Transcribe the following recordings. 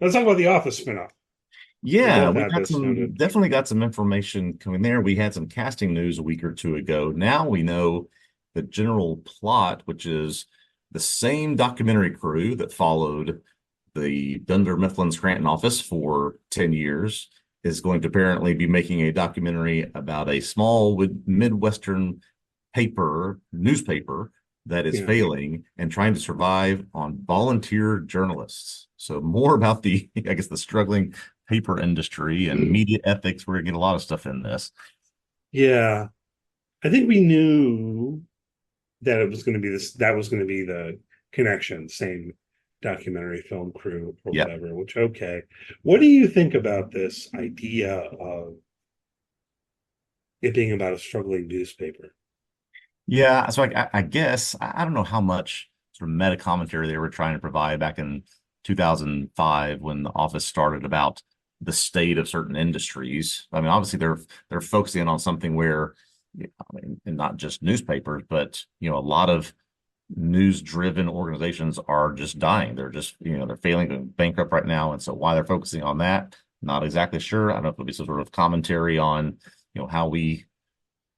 Let's talk about the Office spinoff. We Yeah, both we had got this some noted. definitely got some information coming there. We had some casting news a week or two ago. Now we know the general plot, which is the same documentary crew that followed the Dunder Mifflin Scranton office for 10 years is going to apparently be making a documentary about a small Midwestern newspaper that is Yeah. failing and trying to survive on volunteer journalists. So more about I guess, the struggling paper industry and media ethics. We're gonna get a lot of stuff in this. Yeah. I think we knew that it was going to be this, that was going to be the connection, same documentary film crew or Yeah. whatever, which, okay. What do you think about this idea of it being about a struggling newspaper? Yeah. So I guess I don't know how much sort of meta commentary they were trying to provide back in 2005 when the office started about the state of certain industries. I mean, obviously they're focusing on something where, I mean, and not just newspapers, but a lot of news-driven organizations are just dying. They're just, they're failing, going bankrupt right now. And so why they're focusing on that, not exactly sure. I don't know if it'll be some sort of commentary on, how we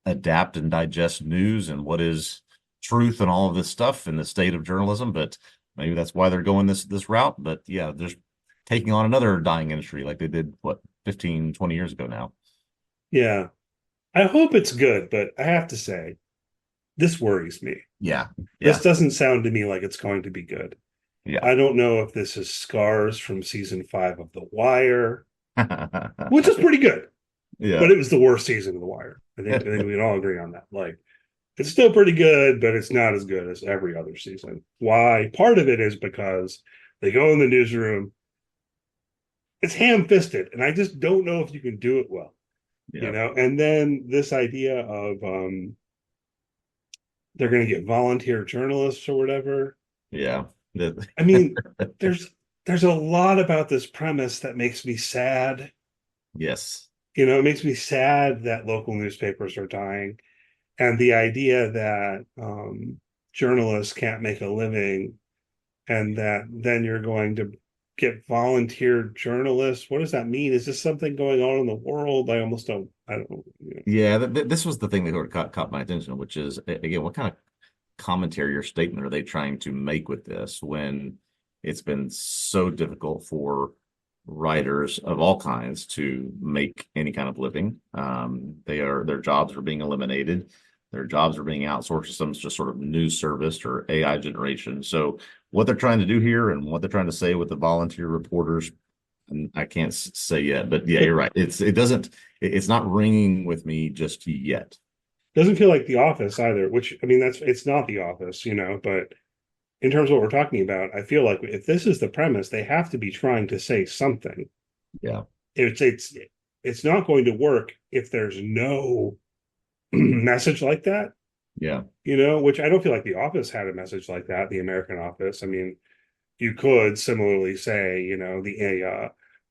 adapt and digest news and what is truth and all of this stuff in the state of journalism. But maybe that's why they're going this route. But yeah, they're taking on another dying industry like they did, what, 15, 20 years ago now. Yeah. I hope it's good, but I have to say, this worries me. Yeah. This Yeah. doesn't sound to me like it's going to be good. Yeah. I don't know if this is scars from season 5 of The Wire, which is pretty good, Yeah. but it was the worst season of The Wire. I think we can all agree on that. Like, it's still pretty good, but it's not as good as every other season. Why? Part of it is because they go in the newsroom, it's ham-fisted, and I just don't know if you can do it well, Yeah. And then this idea of they're going to get volunteer journalists or whatever. Yeah. I mean, there's there's a lot about this premise that makes me sad. Yes. It makes me sad that local newspapers are dying, and the idea that journalists can't make a living, and that then you're going to get volunteer journalists. What does that mean? Is this something going on in the world? I almost don't. I don't. Yeah. This was the thing that sort of caught my attention, which is, again, what kind of commentary or statement are they trying to make with this when it's been so difficult for writers of all kinds to make any kind of living? Their jobs are being eliminated. Their jobs are being outsourced to some just sort of news service or AI generation. So what they're trying to do here and what they're trying to say with the volunteer reporters, I can't say yet, but yeah, you're right. It's not ringing with me just yet. Doesn't feel like The Office either. Which I mean, it's not The Office, but in terms of what we're talking about, I feel like if this is the premise, they have to be trying to say something. Yeah. It's not going to work if there's no message like that, Yeah. which I don't feel like The Office had a message like that, the American Office. I mean, you could similarly say,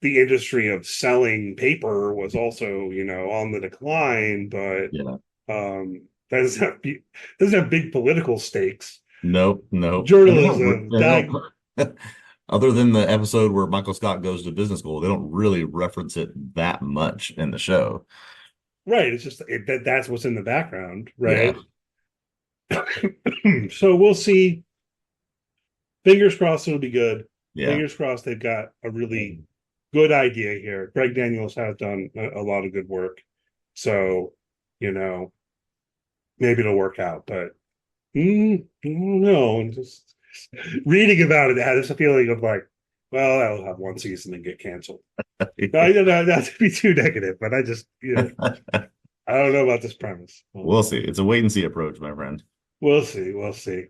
the industry of selling paper was also, on the decline, but Yeah. that doesn't have big political stakes. Nope, nope. And Journalism, they don't other than the episode where Michael Scott goes to business school, they don't really reference it that much in the show. right? It's just that's what's in the background, Yeah. right? So we'll see. Fingers crossed it'll be good. Yeah. Fingers crossed they've got a really good idea here. Greg Daniels has done a lot of good work. So, you know, maybe it'll work out, but I don't know. And just reading about it, I had this feeling of like, well, that'll have one season and get canceled. No, I don't know, not to be too negative, but I just, I don't know about this premise. We'll see. It's a wait and see approach, my friend. We'll see. We'll see.